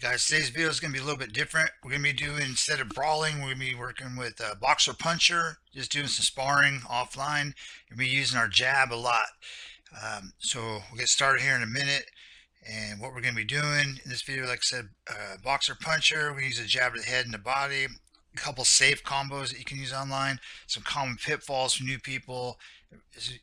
Guys, today's video is going to be a little bit different. We're going to be doing, instead of brawling, we're going to be working with boxer puncher, just doing some sparring offline. We'll be using our jab a lot. So we'll get started here in a minute. And what we're going to be doing in this video, like I said, boxer puncher, we use a jab to the head and the body. A couple safe combos that you can use online. Some common pitfalls for new people. It's,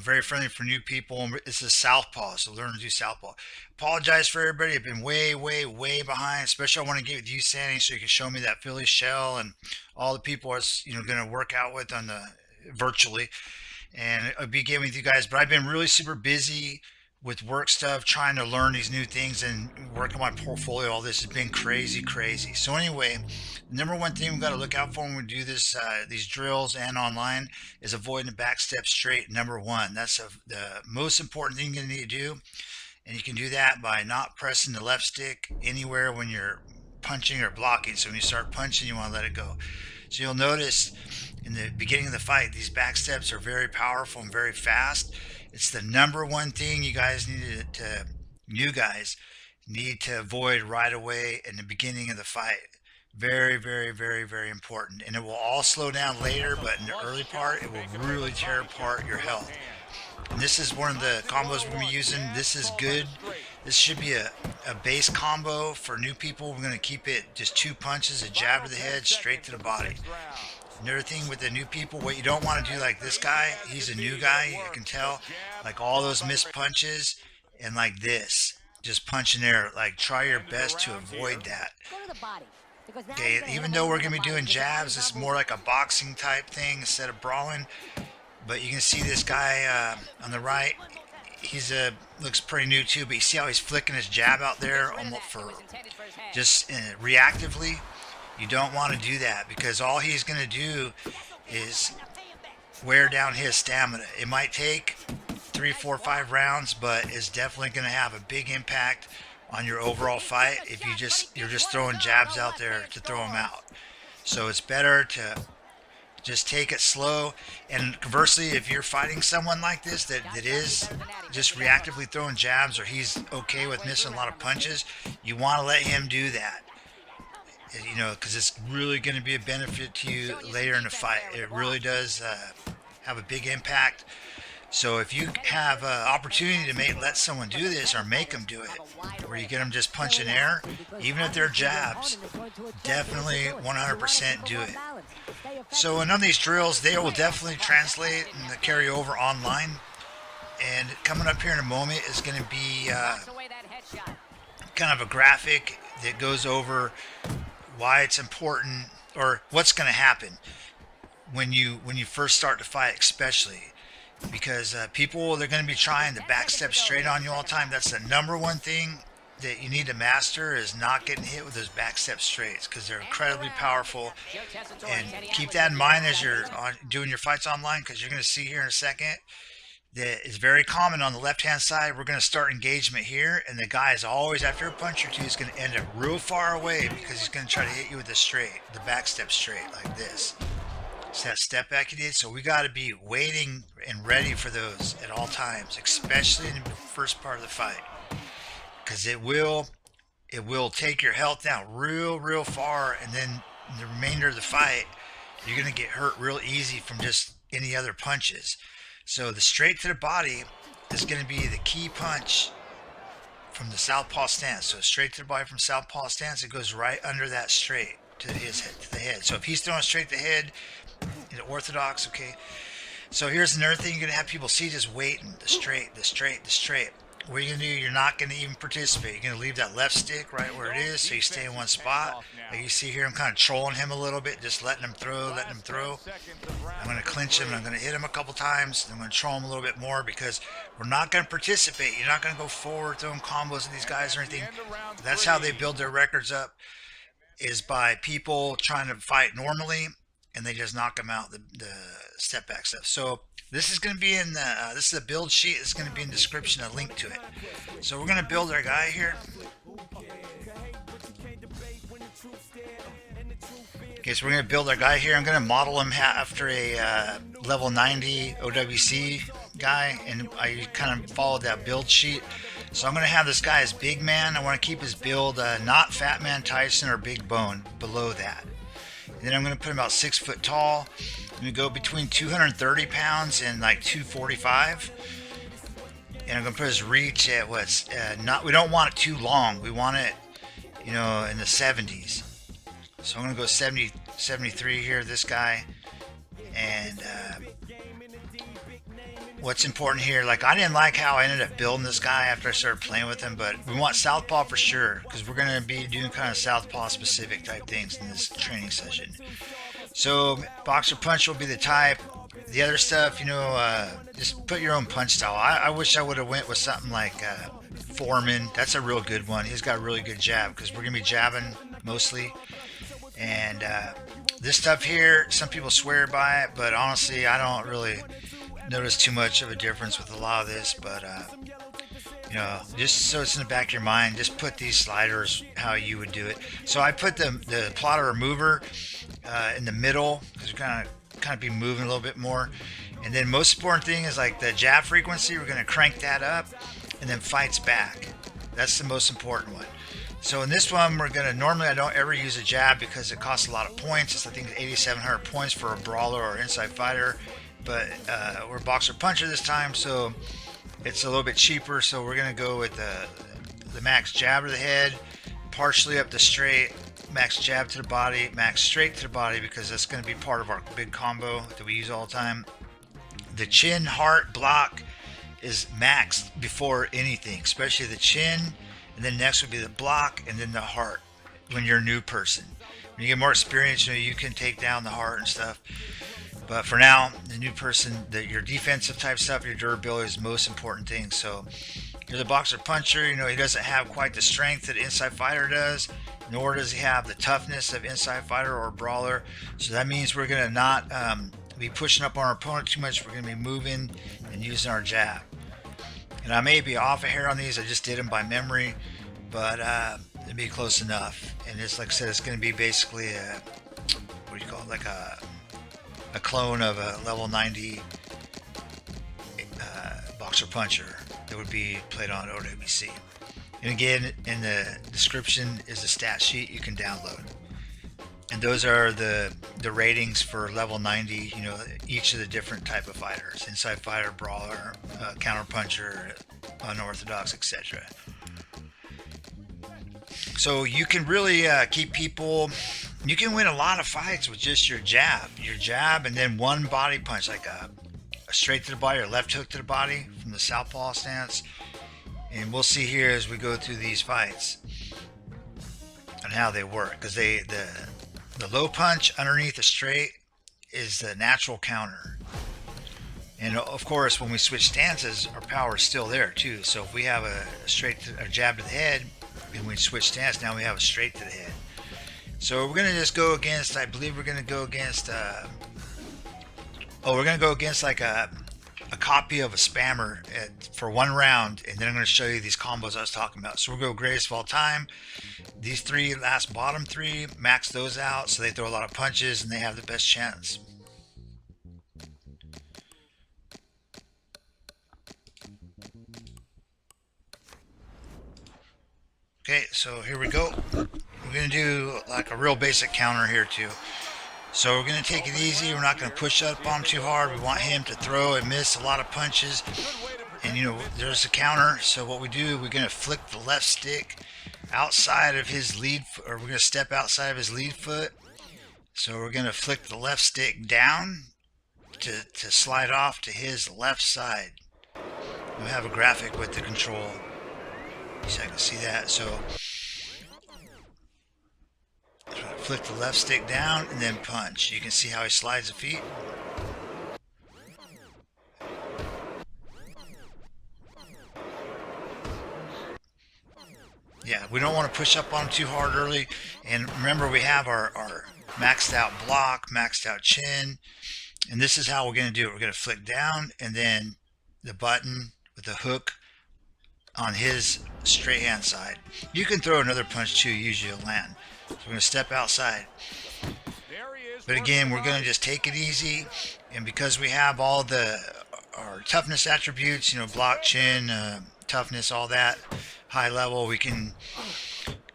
very friendly for new people. It's a SouthPaw, so learn to do SouthPaw. Apologize for everybody. I've been way behind. Especially I want to get with you, Sandy, so you can show me that Philly shell and all the people I was going to work out with on the virtually, and I'll be getting with you guys. But I've been really super busy with work stuff, trying to learn these new things and work on my portfolio. All this has been crazy. So anyway, number one thing we've got to look out for when we do this, these drills and online, is avoiding the back step straight. Number one, that's the most important thing you need to do. And you can do that by not pressing the left stick anywhere when you're punching or blocking. So when you start punching, you want to let it go. So you'll notice in the beginning of the fight, these back steps are very powerful and very fast. It's the number one thing you guys need to avoid right away in the beginning of the fight. Very important. And it will all slow down later, but in the early part, it will really tear apart your health. And this is one of the combos we're going to be using. This is good. This should be a base combo for new people. We're going to keep it just 2 punches, a jab to the head, straight to the body. Another thing with the new people, what you don't want to do, like this guy, he's a new guy, you can tell, like all those missed punches, and like this, just punch in there. Like, try your best to avoid that. Okay, even though we're going to be doing jabs, it's more like a boxing type thing instead of brawling. But you can see this guy on the right, he's looks pretty new too, but you see how he's flicking his jab out there almost for just reactively. You don't want to do that, because all he's going to do is wear down his stamina. It might take 3, 4, 5 rounds, but it's definitely going to have a big impact on your overall fight if you're just throwing jabs out there to throw them out. So it's better to just take it slow. And conversely, if you're fighting someone like this that is just reactively throwing jabs, or he's okay with missing a lot of punches, you want to let him do that. Because it's really going to be a benefit to you later in the fight. It really does have a big impact. So if you have an opportunity to let someone do this, or make them do it, where you get them just punching air, even if they're jabs, definitely 100% do it. So in none of these drills, they will definitely translate and carry over online. And coming up here in a moment is going to be kind of a graphic that goes over why it's important, or what's going to happen when you first start to fight, especially because people, they're going to be trying to backstep straight on you all the time. That's the number one thing that you need to master, is not getting hit with those backstep straights, because they're incredibly powerful. And keep that in mind as you're doing your fights online, because you're going to see here in a second that is very common on the left hand side. We're going to start engagement here, and the guy is always, after a punch or two, is going to end up real far away, because he's going to try to hit you with the back step straight like this. It's that step back he did. So we got to be waiting and ready for those at all times, especially in the first part of the fight, because it will take your health down real far, and then the remainder of the fight, you're going to get hurt real easy from just any other punches. So the straight to the body is going to be the key punch from the southpaw stance. So straight to the body from southpaw stance, it goes right under that straight to the head. So if he's throwing straight to the head in orthodox, okay. So here's another thing you're going to have people see, just waiting, the straight. What you're going to do, you're not going to even participate. You're going to leave that left stick right where it is, so you stay in one spot. Like you see here, I'm kind of trolling him a little bit, just letting him throw. I'm going to clinch him, and I'm going to hit him a couple times. I'm going to troll him a little bit more, because we're not going to participate. You're not going to go forward, throwing combos with these guys or anything. That's how they build their records up, is by people trying to fight normally, and they just knock them out, the step back stuff. So this is going to be in this is a build sheet. It's going to be in the description, a link to it. So we're going to build our guy here. Okay, so we're going to build our guy here. I'm going to model him after a level 90 OWC guy, and I kind of followed that build sheet. So I'm going to have this guy as big man. I want to keep his build not Fat Man Tyson or Big Bone, below that. And then I'm going to put him about 6 foot tall. I'm going to go between 230 pounds and like 245. And I'm going to put his reach at what's not, we don't want it too long. We want it, you know, in the 70s. So I'm going to go 70, 73 here, this guy. And what's important here, like I didn't like how I ended up building this guy after I started playing with him, but we want Southpaw for sure, because we're going to be doing kind of Southpaw specific type things in this training session. So boxer punch will be the type. The other stuff, you know, just put your own punch style. I wish I would have went with something like Foreman. That's a real good one. He's got a really good jab, because we're going to be jabbing mostly. And this stuff here, some people swear by it, but honestly, I don't really notice too much of a difference with a lot of this. But you know, just so it's in the back of your mind, just put these sliders how you would do it. So I put the plotter remover in the middle, because we're kind of be moving a little bit more. And then most important thing is like the jab frequency. We're going to crank that up, and then fights back. That's the most important one. So in this one, we're going to, normally I don't ever use a jab because it costs a lot of points. It's, I think, 8,700 points for a brawler or inside fighter. But we're boxer puncher this time, so it's a little bit cheaper. So we're going to go with the max jab to the head, partially up the straight, max jab to the body, max straight to the body, because that's going to be part of our big combo that we use all the time. The chin heart block is maxed before anything, especially the chin, and then next would be the block, and then the heart when you're a new person. When you get more experience, you know, you can take down the heart and stuff. But for now, the new person, your defensive type stuff, your durability is the most important thing. So you're the boxer puncher, you know, he doesn't have quite the strength that inside fighter does, nor does he have the toughness of inside fighter or brawler. So that means we're going to not be pushing up on our opponent too much. We're going to be moving and using our jab. And I may be off a hair on these. I just did them by memory, but it'd be close enough. And it's like I said, it's going to be basically a, what do you call it, like a clone of a level 90 boxer puncher that would be played on OWC. And again, in the description is a stat sheet you can download. And those are the ratings for level 90, you know, each of the different type of fighters. Inside fighter, brawler, counter puncher, unorthodox, etc. So you can really keep people, you can win a lot of fights with just your jab, and then one body punch, like a straight to the body or left hook to the body from the southpaw stance. And we'll see here as we go through these fights and how they work, because the low punch underneath the straight is the natural counter. And of course, when we switch stances, our power is still there too. So if we have a jab to the head, and we switch stance, now we have a straight to the head. So we're going to just go against, I believe we're going to go against, we're going to go against like a copy of a spammer for one round, and then I'm going to show you these combos I was talking about. So we'll go greatest of all time. These three last bottom three, max those out so they throw a lot of punches and they have the best chance. Okay, so here we go. We're going to do like a real basic counter here too. So we're going to take it easy. We're not going to push up on him too hard. We want him to throw and miss a lot of punches. And you know, there's a counter. So what we do, we're going to flick the left stick outside of his lead, or we're going to step outside of his lead foot. So we're going to flick the left stick down to slide off to his left side. We have a graphic with the control, so I can see that. So flick the left stick down and then punch. You can see how he slides the feet. Yeah, we don't want to push up on him too hard early. And remember, we have our maxed out block, maxed out chin. And this is how we're going to do it. We're going to flick down and then the button with the hook on his straight hand side. You can throw another punch too, usually it'll land. So we're going to step outside. But again, we're going to just take it easy. And because we have all our toughness attributes, you know, block, chin, toughness, all that, high level. We can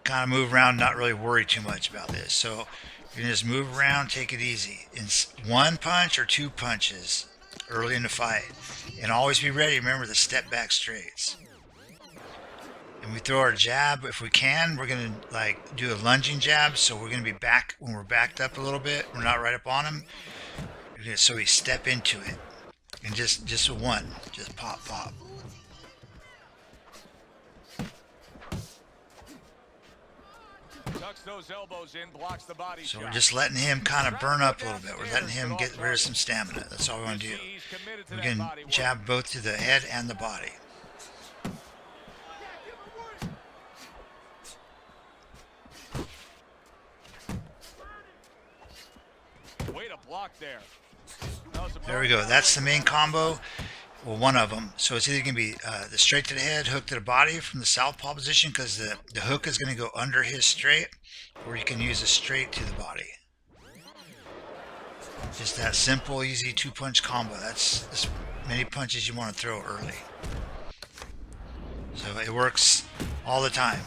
kind of move around, not really worry too much about this. So you can just move around, take it easy. In one punch or two punches early in the fight. And always be ready. Remember the step back straights. And we throw our jab if we can. We're going to like do a lunging jab. So we're going to be back when we're backed up a little bit. We're not right up on him. So we step into it. And just one. Just pop, pop. Tucks those elbows in, blocks the body So shot. we're just letting him kind of burn up a little bit. We're letting him get rid of some stamina. That's all we want to do. We can jab both to the head and the body. Way to block there. There we go. That's the main combo. Well, one of them. So it's either going to be the straight to the head, hook to the body from the southpaw position, because the hook is going to go under his straight, or you can use a straight to the body. Just that simple, easy two-punch combo. That's as many punches you want to throw early. So it works all the time.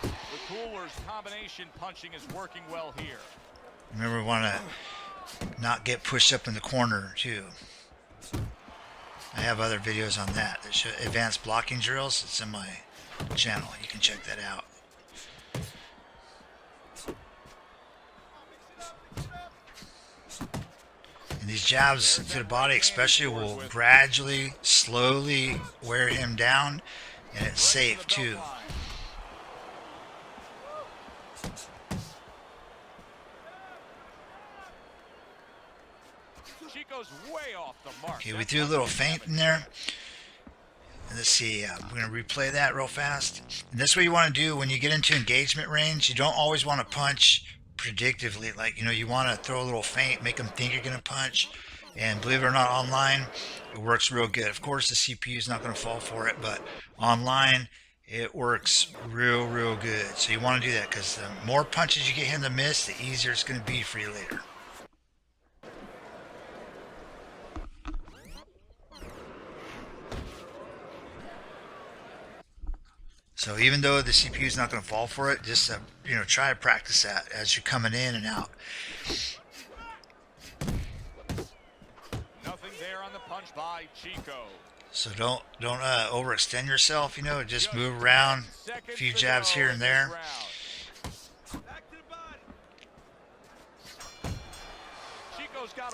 The Cooler's combination punching is working well here. Remember, we want to not get pushed up in the corner, too. I have other videos on that. That show advanced blocking drills. It's in my channel. You can check that out. And these jabs to the body especially will gradually, slowly wear him down. And it's safe too. Way off the mark. Okay, we threw a little feint in there. Let's see, we're going to replay that real fast. And that's what you want to do when you get into engagement range. You don't always want to punch predictively. Like, you want to throw a little feint, make them think you're going to punch. And believe it or not, online, it works real good. Of course, the CPU is not going to fall for it, but online, it works real good. So you want to do that, because the more punches you get him to miss, the easier it's going to be for you later. So even though the CPU is not going to fall for it, just try to practice that as you're coming in and out. Nothing there on the punch by Chico. So don't overextend yourself. Just move around, a few jabs here and there.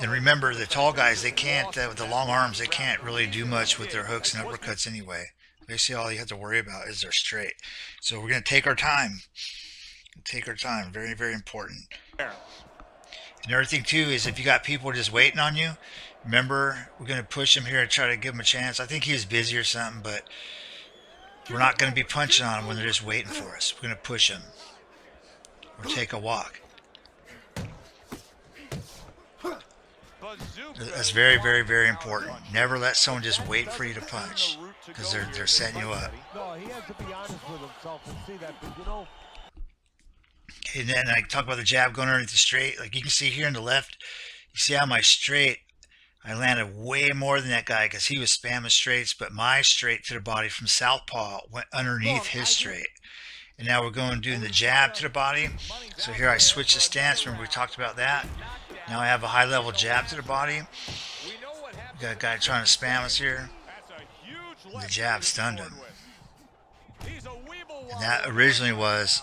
And remember, the tall guys, they can't with the long arms, they can't really do much with their hooks and uppercuts anyway. Basically, all you have to worry about is their straight. So we're going to take our time. Take our time. Very, very important. Another thing, too, is if you got people just waiting on you, remember, we're going to push him here and try to give him a chance. I think he was busy or something, but we're not going to be punching on him when they're just waiting for us. We're going to push him or take a walk. That's very, very, very important. Never let someone just wait for you to punch, because they're setting you up. He has to be honest with himself and see that, but And then I talk about the jab going underneath the straight. Like you can see here on the left, you see how my straight, I landed way more than that guy because he was spamming straights, but my straight to the body from southpaw went underneath his straight. And now we're going doing the jab to the body. So here I switch the stance. Remember we talked about that. Now I have a high level jab to the body. We got a guy trying to spam us here. And the jab stunned him. And that originally was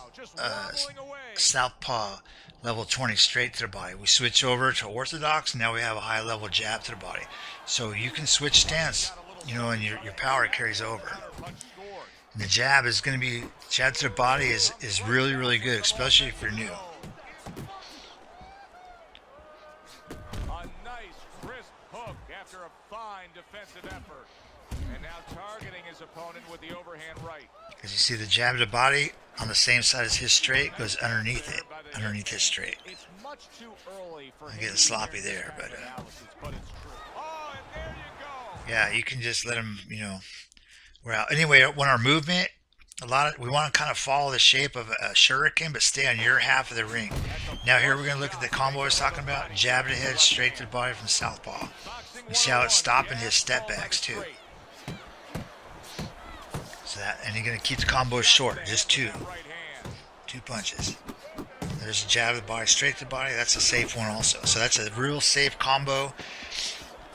southpaw level 20 straight to the body. We switch over to orthodox, and now we have a high level jab to the body. So you can switch stance, and your power carries over. And the jab is going to be, jab to the body is really, really good, especially if you're new. A nice crisp hook after a fine defensive effort. And now targeting his opponent with the overhand right. As you see, the jab to the body on the same side as his straight goes underneath it, underneath his straight. It's much too early for I'm getting sloppy there, but oh, and there you go. yeah, you can just let him, we're out. Anyway, when our movement, we want to kind of follow the shape of a shuriken, but stay on your half of the ring. Now here we're going to look at the combo I was talking about. Jab to the head, straight to the body from southpaw. You see how it's stopping his step backs too. that, and you're going to keep the combo short, just two Right hand. punches. There's a jab to the body, straight to the body. That's a safe one also. So that's a real safe combo.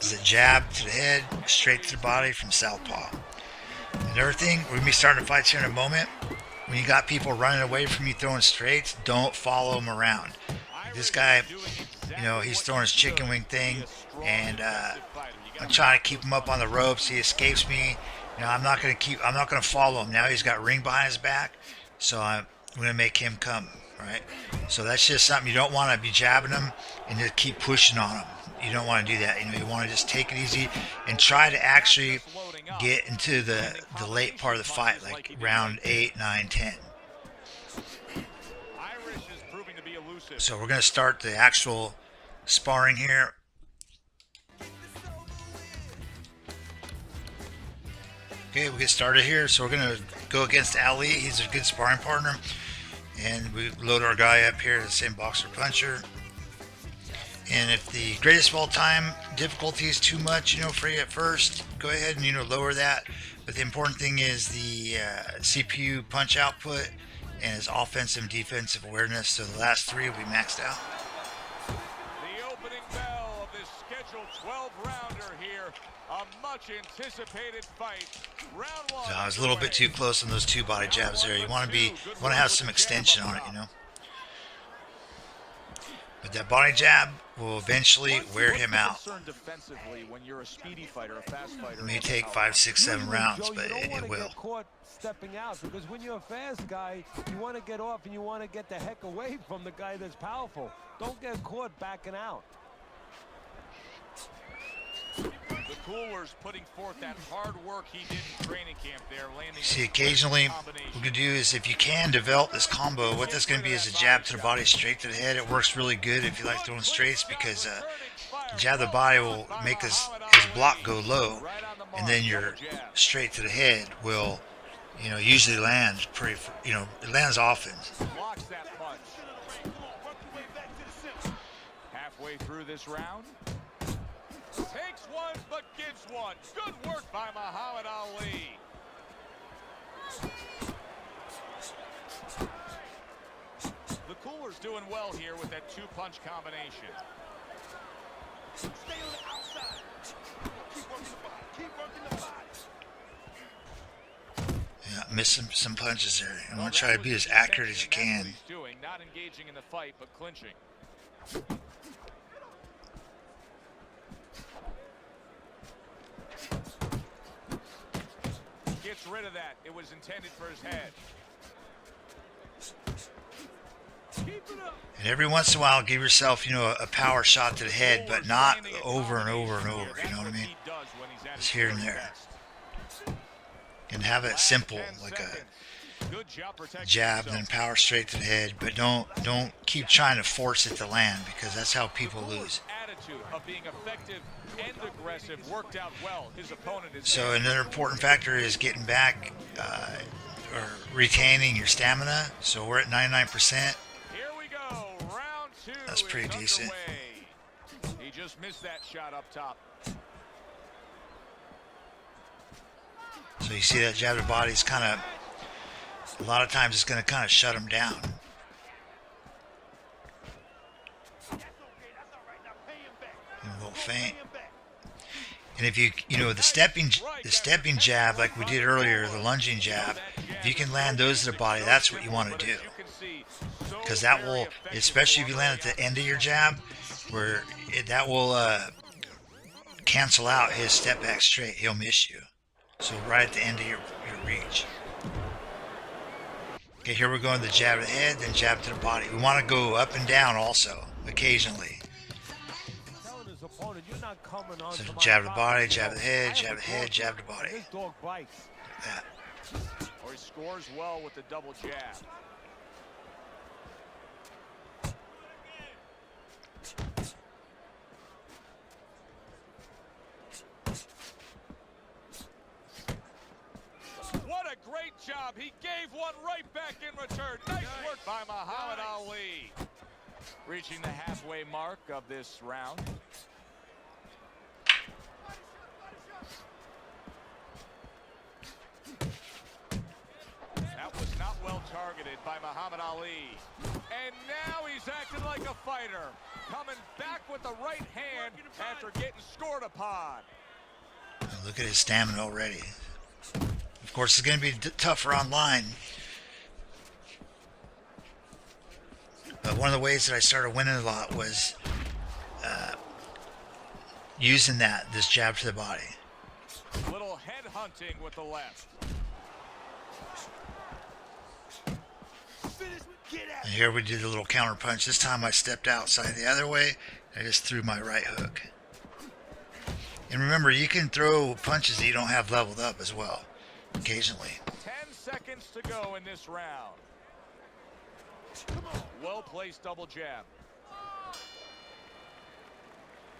Is a jab to the head, straight to the body from Southpaw. Another thing, we're going to be starting to fight here in a moment. When you got people running away from you throwing straights, don't follow them around. Like this guy, you know, he's throwing his chicken wing thing, and I'm trying to keep him up on the ropes. He escapes me. You know, I'm not going to follow him. Now he's got ring behind his back, so I'm going to make him come, right? So that's just something you don't want to be jabbing him and just keep pushing on him. You don't want to do that. You know, you want to just take it easy and try to actually get into the late part of the fight, like round 8, 9, 10. So we're going to start the actual sparring here. Okay, we get started here. So we're going to go against Ali. He's a good sparring partner. And we load our guy up here, the same boxer puncher. And if the greatest of all time difficulty is too much, you know, for you at first, go ahead and, you know, lower that. But the important thing is the CPU punch output and his offensive and defensive awareness. So the last three will be maxed out. The opening bell of this scheduled 12-rounder here. A much anticipated fight. Round one. So I was a little bit too close on those two body jabs there. You want to have some extension on it, you know. But that body jab will eventually wear him out. It may take 5, 6, 7 rounds, but it will. Stepping out, because when you're a fast guy, you want to get off and you want to get the heck away from the guy that's powerful. Don't get caught backing out. The Cooler's putting forth that hard work he did in training camp there, landing. See, occasionally what we can do is, if you can develop this combo, what that's going to be is a jab to the body, straight to the head. It works really good if you like throwing straights, because the jab to the body will make his block go low, and then your straight to the head will, you know, usually land pretty, you know, it lands often. Blocks that punch. Halfway through this round. Takes one, but gives one. Good work by Muhammad Ali. The Cooler's doing well here with that two-punch combination. Stay on the outside. Keep working the body. Keep working the body. Yeah, miss some punches there. You want to try to be as accurate as you can. That's what he's doing, not engaging in the fight, but clinching. Gets rid of that. It was intended for his head. And every once in a while, give yourself, you know, a power shot to the head, but not over and over and over. You know what I mean? Just here and there. And have it simple, like a jab and then power straight to the head. But don't keep trying to force it to land, because that's how people lose. Of being effective and aggressive worked out well. His opponent is so another important factor is getting back or retaining your stamina. So we're at 99%. Here we go. Round 2. That's pretty decent. He just missed that shot up top. So you see that jab to the body is kind of, a lot of times it's going to kind of shut him down. A little feint. And if you know, the stepping jab, like we did earlier, the lunging jab, if you can land those to the body, that's what you want to do. Because that will, especially if you land at the end of your jab, where that will cancel out his step back straight. He'll miss you. So right at the end of your reach. Okay, here we're going the jab to the head, then jab to the body. We want to go up and down also, occasionally. So jab to the body, jab to the head, jab to the head, jab to the body. Like that. Or he scores well with the double jab. What a great job. He gave one right back in return. Nice work by Muhammad Ali. Reaching the halfway mark of this round. well targeted by Muhammad Ali. And now he's acting like a fighter. Coming back with the right hand after getting scored upon. Look at his stamina already. Of course, it's going to be tougher online. But one of the ways that I started winning a lot was using this jab to the body. Little head hunting with the left. And here we did a little counter punch. This time I stepped outside the other way. I just threw my right hook. And remember, you can throw punches that you don't have leveled up as well, occasionally. 10 seconds to go in this round. Well-placed double jab.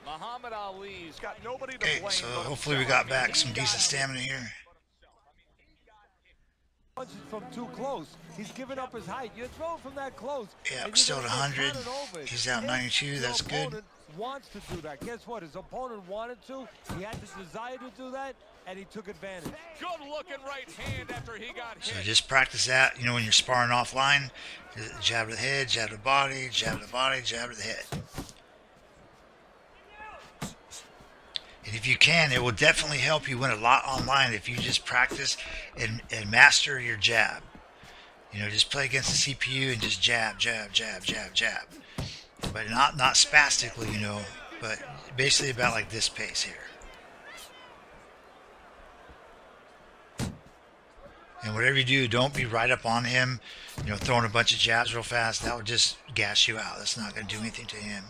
Muhammad Ali's got nobody to blame. Okay, so hopefully we got back some decent stamina here. Punches from too close. He's giving up his height. You're throwing from that close. Yeah, still at 100. He's out 92. That's good. Wants to do that. Guess what? His opponent wanted to. He had the desire to do that, and he took advantage. Good looking right hand after he got hit. So just practice that. You know, when you're sparring offline, jab to the head, jab to the body, jab to the body, jab to the head. And if you can, it will definitely help you win a lot online if you just practice and master your jab. You know, just play against the CPU and just jab, jab, jab, jab, jab. But not spastically, you know, but basically about like this pace here. And whatever you do, don't be right up on him, you know, throwing a bunch of jabs real fast. That would just gas you out. That's not going to do anything to him.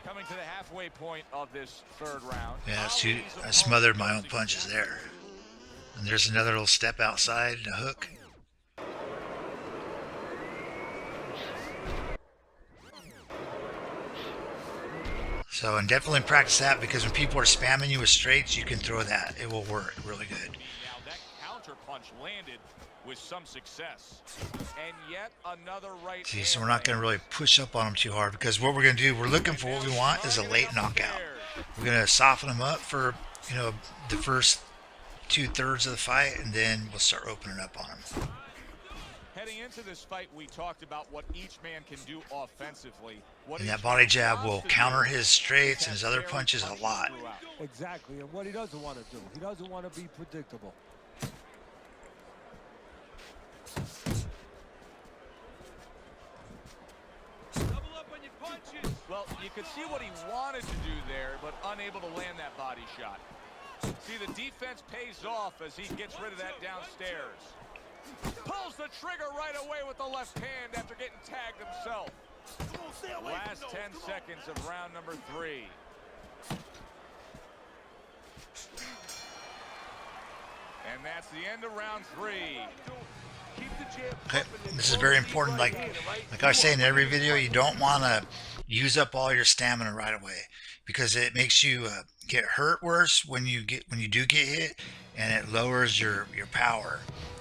Coming to the halfway point of this third round. Yeah, I smothered my own punches there. And there's another little step outside, a hook. So, and definitely practice that, because when people are spamming you with straights, you can throw that. It will work really good. Now that counter punch landed with some success. And yet another right. See, so we're not going to really push up on them too hard, because what we're going to do, we're looking for what we want is a late knockout. We're going to soften them up for, you know, the first 2/3 of the fight, and then we'll start opening up on them. Heading into this fight, we talked about what each man can do offensively. And that body jab will counter his straights and his other punches a lot. Exactly, and what he doesn't want to do. He doesn't want to be predictable. Well, you could see what he wanted to do there, but unable to land that body shot. See, the defense pays off as he gets rid of that downstairs. Pulls the trigger right away with the left hand after getting tagged himself. Last 10 seconds of round number 3. And that's the end of round 3. Okay, this is very important. Like I say in every video, you don't want to use up all your stamina right away, because it makes you get hurt worse when you do get hit, and it lowers your power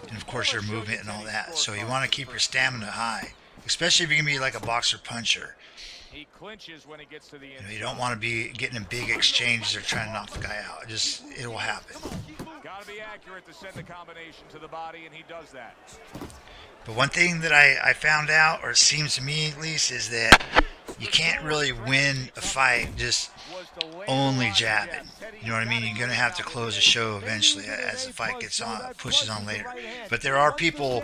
and of course your movement and all that. So you want to keep your stamina high, especially if you're gonna be like a boxer puncher. He clinches when he gets to the end. You don't want to be getting in big exchanges or trying to knock the guy out. It will happen. Got to be accurate to send the combination to the body, and he does that. But one thing that I found out, or it seems to me at least, is that you can't really win a fight just only jabbing. You know what I mean? You're going to have to close the show eventually as the fight gets on, pushes on later. But there are people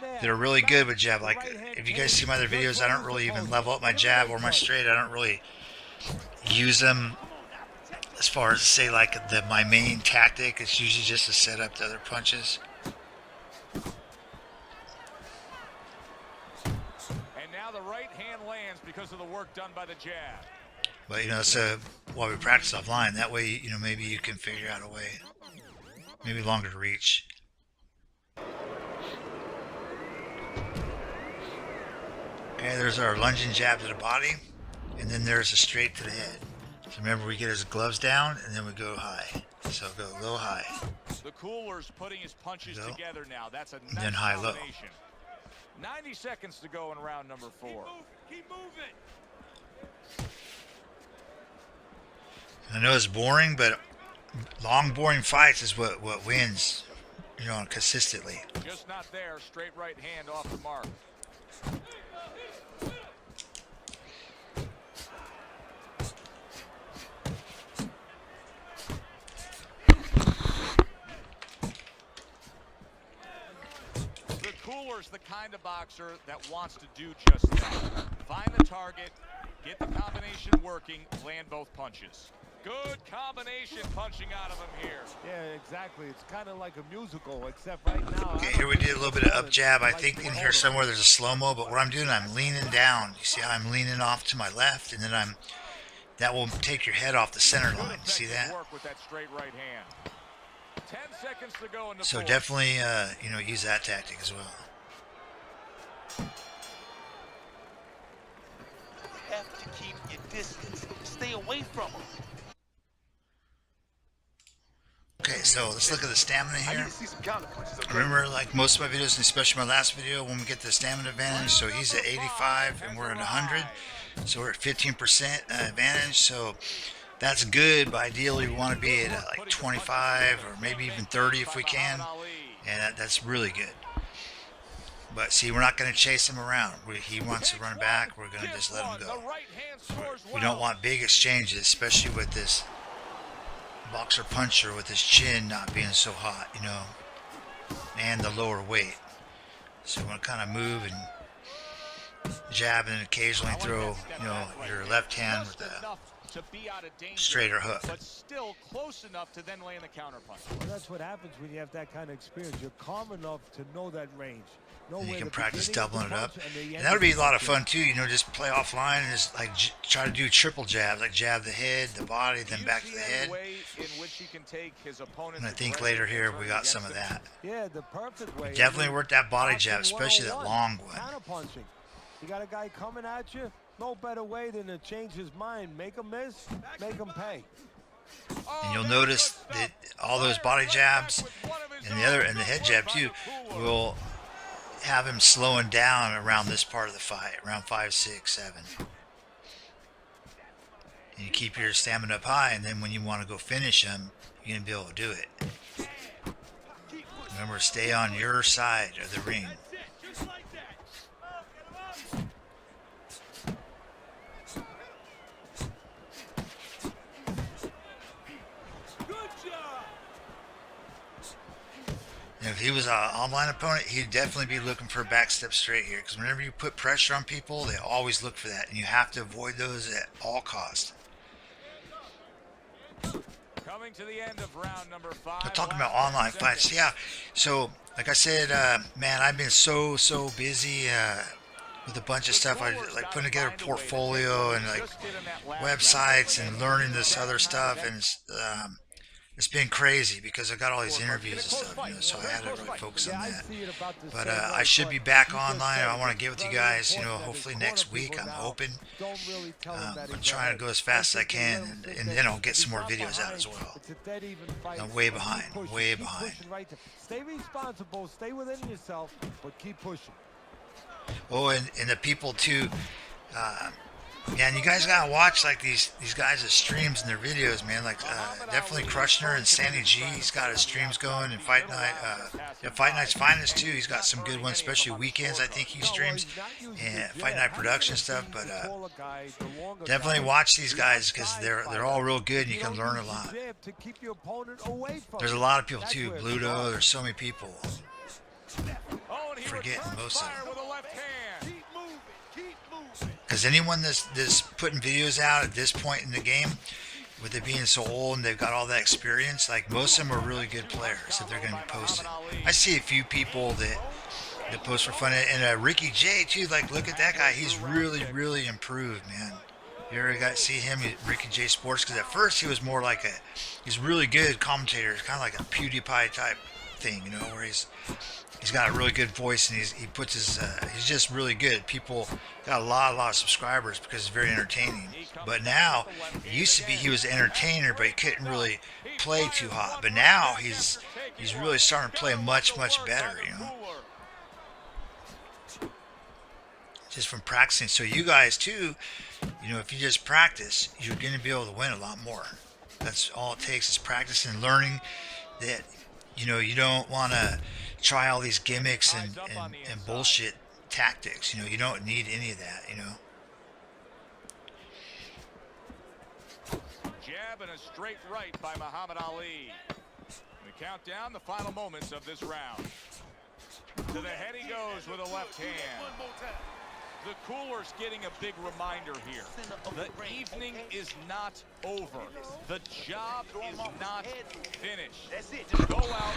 that are really good with jab. Like, if you guys see my other videos, I don't really even level up my jab or my straight. I don't really use them as far as, say, like my main tactic. It's usually just to set up the other punches. And now the right hand lands because of the work done by the jab. But, you know, so while we practice offline, that way, you know, maybe you can figure out a way, maybe longer to reach. Okay, there's our lunging jab to the body, and then there's a straight to the head. So remember, we get his gloves down, and then we go high. So go low, high. The cooler's putting his punches together now. That's a nice then high, low. 90 seconds to go in round number 4. Keep moving. I know it's boring, but long, boring fights is what wins, you know, consistently. Just not there. Straight right hand off the mark. The Cooler's the kind of boxer that wants to do just that. Find the target, get the combination working, land both punches. Good combination punching out of him here. Yeah, exactly. It's kind of like a musical, except right now. Okay, here we did a little bit of up jab. I think in here somewhere there's a slow-mo, but what I'm doing, I'm leaning down. You see how I'm leaning off to my left, and then that will take your head off the center line. See that? Work with that straight right hand. 10 seconds to go in the So fourth. definitely, you know, use that tactic as well. You have to keep your distance. Stay away from them. Okay, so let's look at the stamina I need here. to see some counter punches. Okay? Remember, like most of my videos, and especially my last video, when we get the stamina advantage, so he's at 85 and we're at 100, so we're at 15% advantage, so that's good, but ideally we want to be at like 25 or maybe even 30 if we can, and that's really good. But see, we're not going to chase him around. He wants to run back, we're going to just let him go. We don't want big exchanges, especially with this boxer puncher with his chin not being so hot, you know, and the lower weight. So we're going to kind of move and jab and occasionally throw, you know, your left hand with a straighter hook. But still close enough to then land the counter punch. Well, that's what happens when you have that kind of experience. You're calm enough to know that range. And you can practice doubling it up, and that would be a lot of fun too. You know, just play offline and just like try to do triple jabs, like jab the head, the body, then back to the head. And I think later here we got some of that. Yeah, the perfect way. Definitely work that body jab, especially that long one. Counter punching. You got a guy coming at you. No better way than to change his mind. Make him miss, make him pay. And you'll notice that all those body jabs and the head jab too will have him slowing down around this part of the fight, around 5, 6, 7. And you keep your stamina up high, and then when you want to go finish him, you're gonna be able to do it. Remember, stay on your side of the ring. If he was an online opponent, he'd definitely be looking for a back step straight here, because whenever you put pressure on people, they always look for that, and you have to avoid those at all costs. Coming to the end of round number 5. I'm talking about online fights. Yeah, so like I said, man, I've been so busy with a bunch of stuff. I like putting together a portfolio and like websites and learning this other stuff, and it's been crazy because I got all these interviews and stuff, you know, so I had to really focus on that. But I should be back online. I want to get with you guys, you know, hopefully next week. I'm hoping. I'm trying to go as fast as I can, and then I'll get some more videos out as well. I'm way behind, way behind. Stay responsible, stay within yourself, but keep pushing. Oh, and the people too. Yeah, and you guys gotta watch like these guys' streams and their videos, man. Like definitely Crushner and Sandy G. He's got his streams going, and Fight Night, yeah, Fight Night's Finest too. He's got some good ones, especially weekends. I think he streams and Fight Night production stuff. But definitely watch these guys because they're all real good, and you can learn a lot. There's a lot of people too. Bluto. There's so many people. Forgetting most of them. Because anyone that's putting videos out at this point in the game, with it being so old and they've got all that experience, like most of them are really good players if they're going to be posting. I see a few people that post for fun, and Ricky J too. Like, look at that guy; he's really improved, man. You ever see him, Ricky J Sports? Because at first he was more like he's really good commentator, kind of like a PewDiePie type thing, you know, where he's got a really good voice, and he puts his he's just really good. People got a lot of subscribers because it's very entertaining. But now, it used to be he was an entertainer, but he couldn't really play too hot. But now he's really starting to play much better, you know, just from practicing. So you guys too, you know, if you just practice, you're going to be able to win a lot more. That's all it takes is practice and learning that, you know, you don't want to try all these gimmicks and bullshit tactics. You know, you don't need any of that, you know. Jab and a straight right by Muhammad Ali. We count down the final moments of this round. To the head he goes with a left hand. The cooler's getting a big reminder here. The evening is not over. The job is not finished. Go out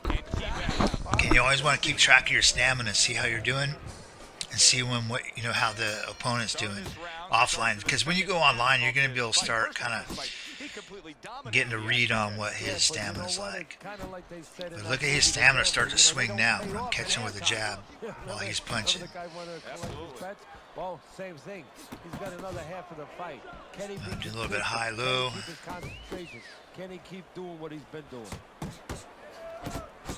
and keep at it. Again, you always want to keep track of your stamina, see how you're doing, and see how the opponent's doing offline. Because when you go online, you're going to be able to start kind of getting a read on what his stamina's like. But look at his stamina start to swing now when I'm catching with a jab while he's punching. Well, same thing. He's got another half of the fight. Can he do a little bit of high-low. Can he keep doing what he's been doing?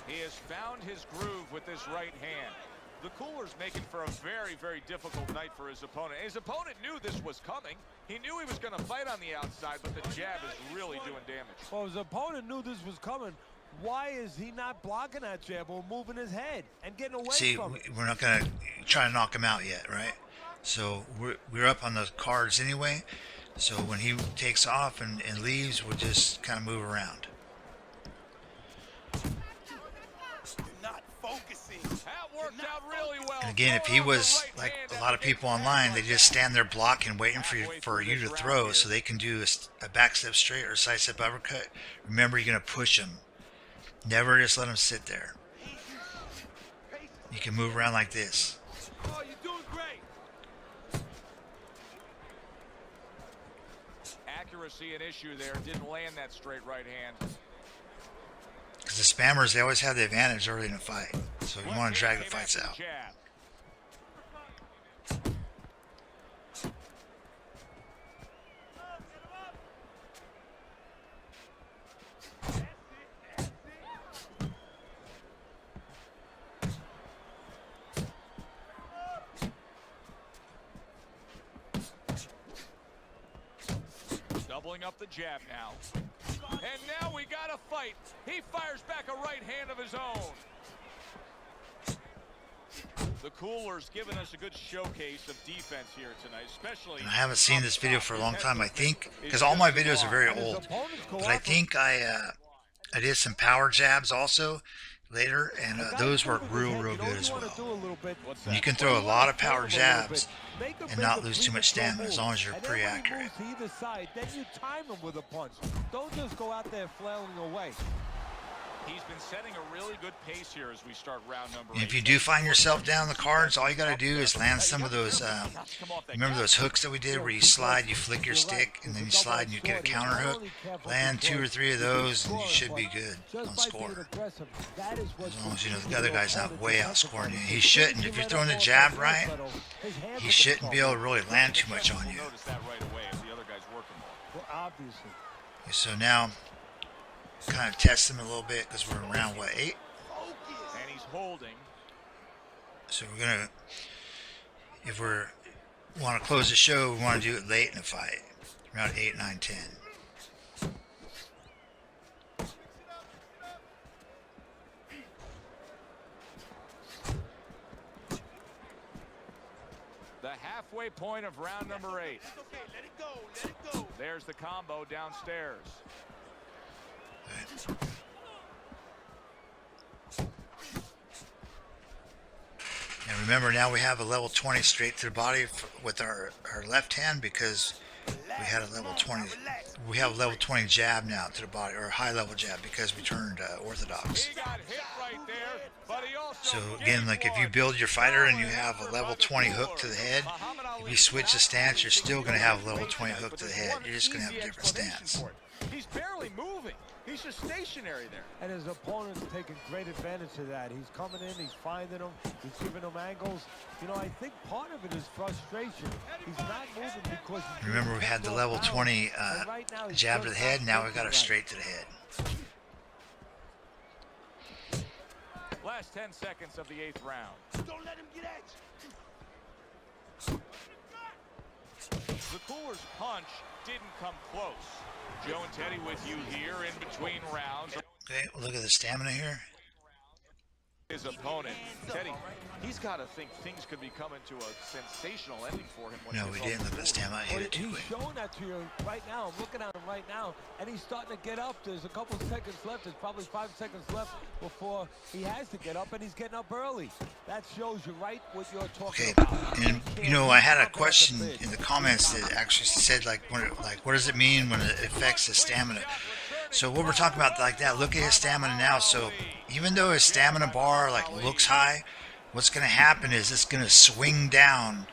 He has found his groove with this right hand. The cooler's making for a very, very difficult night for his opponent. His opponent knew this was coming. He knew he was going to fight on the outside, but the jab is really doing damage. Well, his opponent knew this was coming. Why is he not blocking that jab or moving his head and getting away from it? See, we're not going to try to knock him out yet, right? So we're up on the cards anyway. So when he takes off and leaves, we'll just kind of move around. Not focusing. That worked out really well. And again, if he was like a lot of people online, they just stand there blocking, waiting for you to throw so they can do a back step straight or side step uppercut. Remember, you're going to push him. Never just let him sit there. You can move around like this. Oh, you're doing great. Accuracy an issue there. Didn't land that straight right hand. Because the spammers, they always have the advantage early in the fight. So you want to drag the fights out. Jab. Doubling up the jab now. And now we got a fight. He fires back a right hand of his own. The cooler's given us a good showcase of defense here tonight, especially. And I haven't seen this video for a long time, I think, because all my videos are very old. But I think I did some power jabs also later, and those work real good as well. And you can throw a lot of power jabs and not lose too much stamina as long as you're pretty accurate. Either side, then you time him with a punch. Don't just go out there flailing away. He's been setting a really good pace here as we start round number 8. And if you do find yourself down the cards, all you got to do is land some of those, remember those hooks that we did where you slide, you flick your stick, and then you slide and you get a counter hook? Land 2 or 3 of those and you should be good on score. As long as you know the other guy's not way outscoring you. He shouldn't. If you're throwing the jab right, he shouldn't be able to really land too much on you. Notice that right away as the other guy's working more. Well, obviously. Okay, so now, kind of test him a little bit because we're in round, what, 8? And he's holding. So we're going to, if we want to close the show, we want to do it late in the fight. Round 8, 9, 10. The halfway point of round number 8. Okay, let it go, let it go. There's the combo downstairs. And remember, now we have a level 20 straight to the body with our left hand because we had a level 20. We have a level 20 jab now to the body, or a high level jab because we turned orthodox. He got hit right there, but he also So again, like if you build your fighter and you have a level 20 hook to the head, if you switch the stance, you're still going to have a level 20 hook to the head. You're just going to have a different stance. He's barely moving. He's just stationary there. And his opponent's taking great advantage of that. He's coming in, he's finding them, he's giving them angles. You know, I think part of it is frustration. He's not moving because he's Remember, we had the level 20 jab to the head. Now we got a straight to the head. Last 10 seconds of the 8th round. Don't let him get at you. The Cooler's punch didn't come close. Joe and Teddy with you here in between rounds. Okay, look at the stamina here. His opponent, Teddy, he's got to think things could be coming to a sensational ending for him. When No, we didn't look at the stamina. Hit it too He's quick. showing that to you right now. I'm looking at him right now, and he's starting to get up. There's a couple seconds left. There's probably 5 seconds left before he has to get up, and he's getting up early. That shows you right what you're talking Okay, about. and you know, I had a question in the comments that actually said like what does it mean when it affects the stamina? So what we're talking about like that, look at his stamina now. So even though his stamina bar like looks high, what's going to happen is it's going to swing down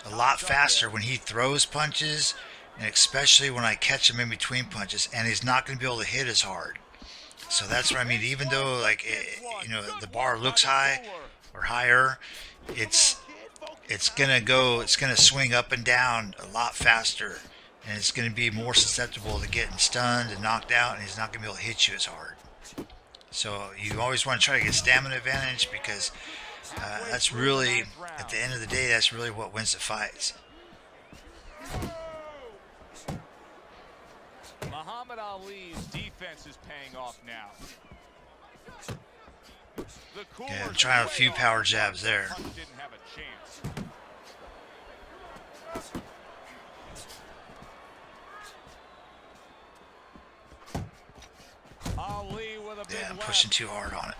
a lot faster when he throws punches, and especially when I catch him in between punches, and he's not going to be able to hit as hard. So that's what I mean. Even though like you know, the bar looks high or higher, it's gonna swing up and down a lot faster, and it's going to be more susceptible to getting stunned and knocked out, and he's not going to be able to hit you as hard. So you always want to try to get stamina advantage, because that's really, at the end of the day, that's really what wins the fights. Muhammad Ali's defense is paying off now. The Cooler's Yeah, I'm trying a few way power off. jabs there. Punch didn't have a chance. Ali with a big Yeah, I'm left. pushing too hard on it.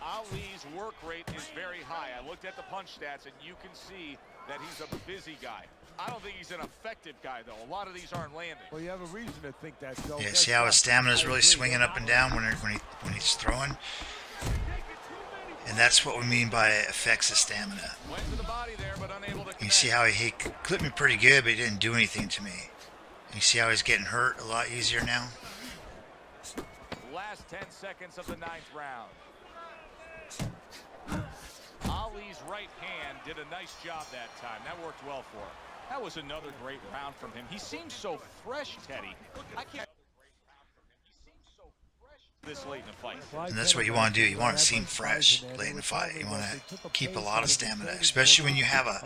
Ali's work rate is very high. I looked at the punch stats, and you can see that he's a busy guy. I don't think he's an effective guy, though. A lot of these aren't landing. Well, you have a reason to think that, Joe. Yeah, Guess see how his what? stamina is I really agree. swinging up and down when he's throwing, and that's what we mean by it affects his stamina. Went to the body there, but unable to You see how he clipped me pretty good, but he didn't do anything to me. You see how he's getting hurt a lot easier now? Last 10 seconds of the 9th round. Ali's right hand did a nice job that time. That worked well for him. That was another great round from him. He seems so fresh, Teddy. I can't. He seems so fresh this late in the fight. And that's what you want to do. You want to seem fresh late in the fight. You want to keep a lot of stamina, especially when you have a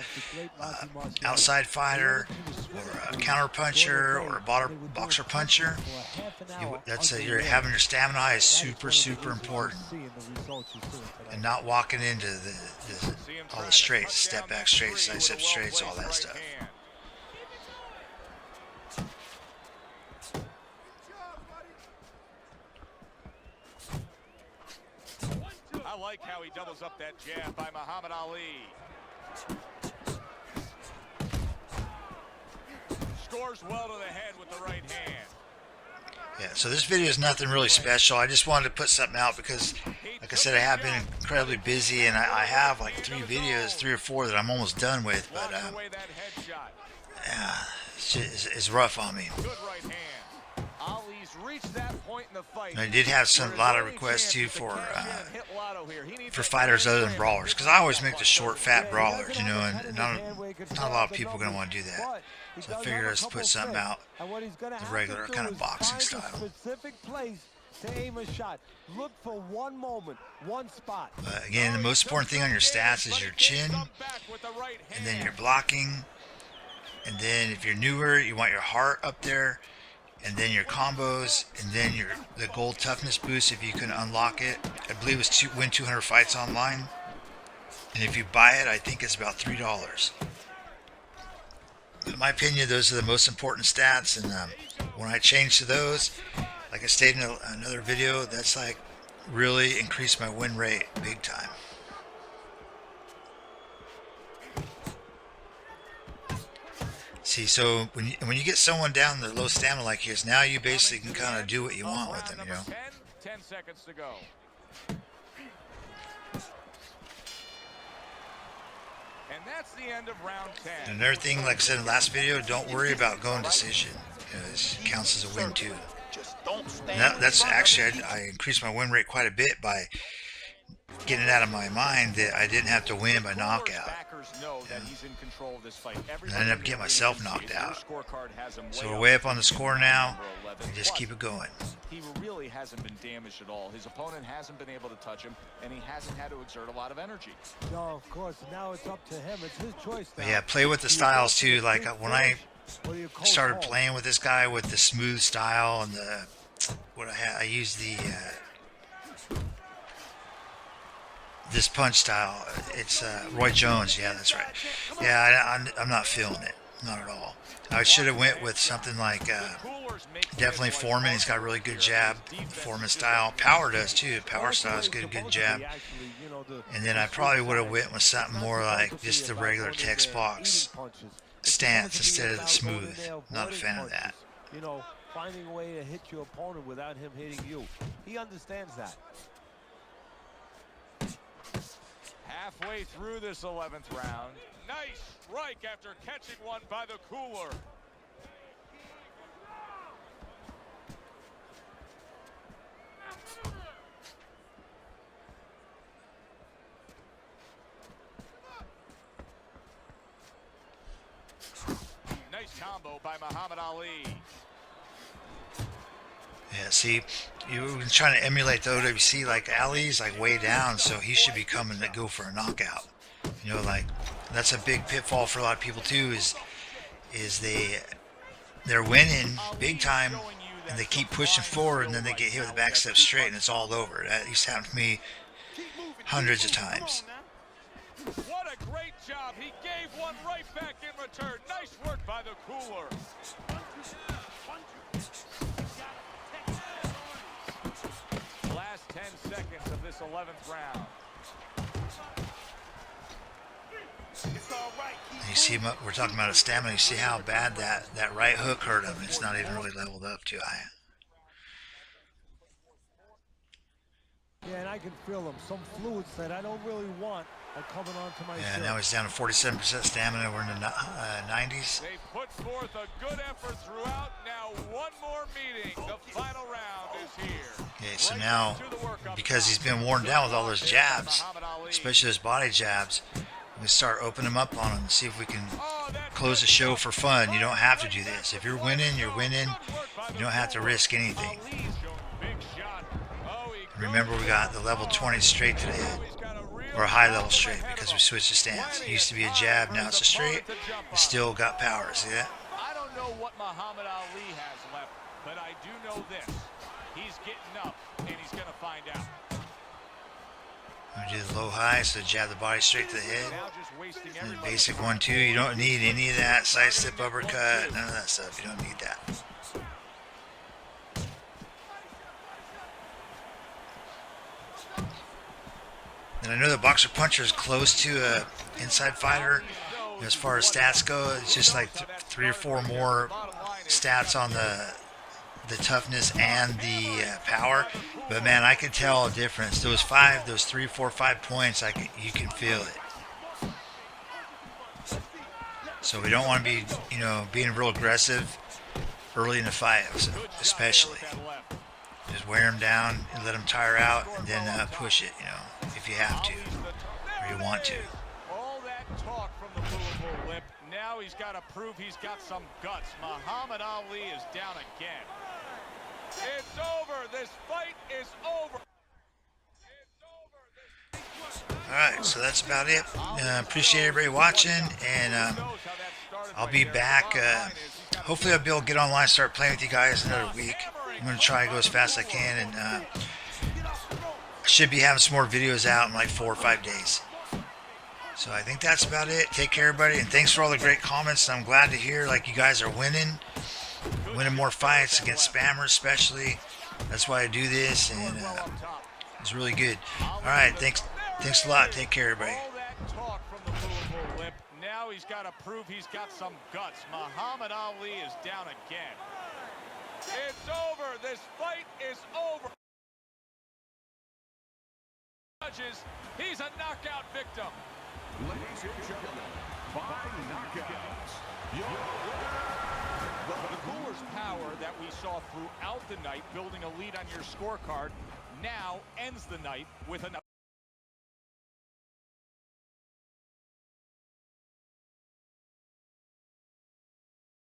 outside fighter or a counter puncher or a boxer puncher. You're having your stamina high is super important, and not walking into all the straights, step back straights, side step straights, all that stuff. I like how he doubles up that jab by Muhammad Ali. Scores well to the head with the right hand. Yeah, so this video is nothing really special. I just wanted to put something out because, like I said, I have been incredibly busy, and I have like 3 or 4 that I'm almost done with, but yeah, it's rough on me. Good right hand. Ali's reached that point in the fight. And I did have a lot of requests too for fighters other than brawlers, because I always make the short, fat brawlers, you know, and not a lot of people are going to want to do that. So I figured I'd just put something out, the regular kind of boxing style. Specific place to aim a shot. Look for one moment, one spot. But again, the most important thing on your stats is your chin, and then your blocking, and then if you're newer, you want your heart up there, and then your combos, and then the gold toughness boost if you can unlock it. I believe it's win 200 fights online, and if you buy it, I think it's about $3. In my opinion, those are the most important stats, and when I change to those, like I stated in another video, that's like really increased my win rate big time. See, so when you get someone down the low stamina like his, now you basically can kind of do what you want with them, you know. 10 seconds to go. And that's the end of round 10. And another thing, like I said in the last video, don't worry about going decision. It counts as a win too. And that's actually, I increased my win rate quite a bit by getting it out of my mind that I didn't have to win by knockout. And I ended up getting myself knocked out. So we're way up on the score now, and just keep it going. He really hasn't been damaged at all. His opponent hasn't been able to touch him, and he hasn't had to exert a lot of energy. No, of course. Now it's up to him. It's his choice. But yeah, play with the styles too. Like when I What do you call Started call? playing with this guy with the smooth style and the what I had. I used the this punch style. It's Roy Jones. Yeah, that's right. Yeah, I'm not feeling it. Not at all. I should have went with something like definitely Foreman. He's got a really good jab. Foreman style. Power does too. Power style is good jab. And then I probably would have went with something more like just the regular text box stance instead of the smooth. Not a fan of that. You know, finding a way to hit your opponent without him hitting you. He understands that. Halfway through this 11th round. Nice strike after catching one by the cooler. Nice combo by Muhammad Ali. Yeah, see, you were trying to emulate the OWC. Like Ali's like way down, so he should be coming to go for a knockout. You know, like that's a big pitfall for a lot of people too. Is they're winning big time and they keep pushing forward and then they get hit with a back step straight and it's all over. That used to happen to me hundreds of times. What a great job. He gave one right back in return. Nice work by the cooler. Last 10 seconds of this 11th round. You see, we're talking about his stamina. You see how bad that right hook hurt him. It's not even really leveled up too high. Yeah, and I can feel them. Some fluids that I don't really want are coming onto my Yeah, shirt. now he's down to 47% stamina. We're in the 90s. They put forth a good effort throughout. Now one more meeting. The final round is here. Okay, so now, because he's been worn down with all those jabs, especially those body jabs, we start opening them up on him and see if we can close the show for fun. You don't have to do this. If you're winning, you're winning. You don't have to risk anything. Remember, we got the level 20 straight to the head, or a high level straight, because we switched the stance. It used to be a jab, now it's a straight. It still got power. See that? I don't know what Muhammad Ali has left, but I do know this. He's getting up, and he's going to find out. We do the low high, so jab the body straight to the head. And the basic 1-2. You don't need any of that side step uppercut, none of that stuff. You don't need that. And I know the boxer puncher is close to a inside fighter. As far as stats go, it's just like 3 or 4 more stats on the toughness and the power. But man, I could tell a difference. Those 3, 4, 5 points, you can feel it. So we don't want to be, being real aggressive early in the fight, especially. Just wear them down and let them tire out, and then push it, if you have to, or you want to. All that talk from the Louisville lip. Now he's got to prove he's got some guts. Muhammad Ali is down again. It's over. This fight is over. All right, so that's about it. Appreciate everybody watching, and I'll be back. Hopefully I'll be able to get online and start playing with you guys another week. I'm going to try to go as fast as I can, and I should be having some more videos out in like 4 or 5 days. So I think that's about it. Take care, everybody, and thanks for all the great comments. I'm glad to hear like you guys are winning more fights against spammers, especially. That's why I do this, and it's really good. All right, thanks a lot. Take care, everybody. All that talk from the Louisville lip. Now he's got to prove he's got some guts. Muhammad Ali is down again. It's over. This fight is over. Judges, he's a knockout victim. Ladies and gentlemen, by knockouts, your winner, The cooler's power that we saw throughout the night, building a lead on your scorecard, now ends the night with another.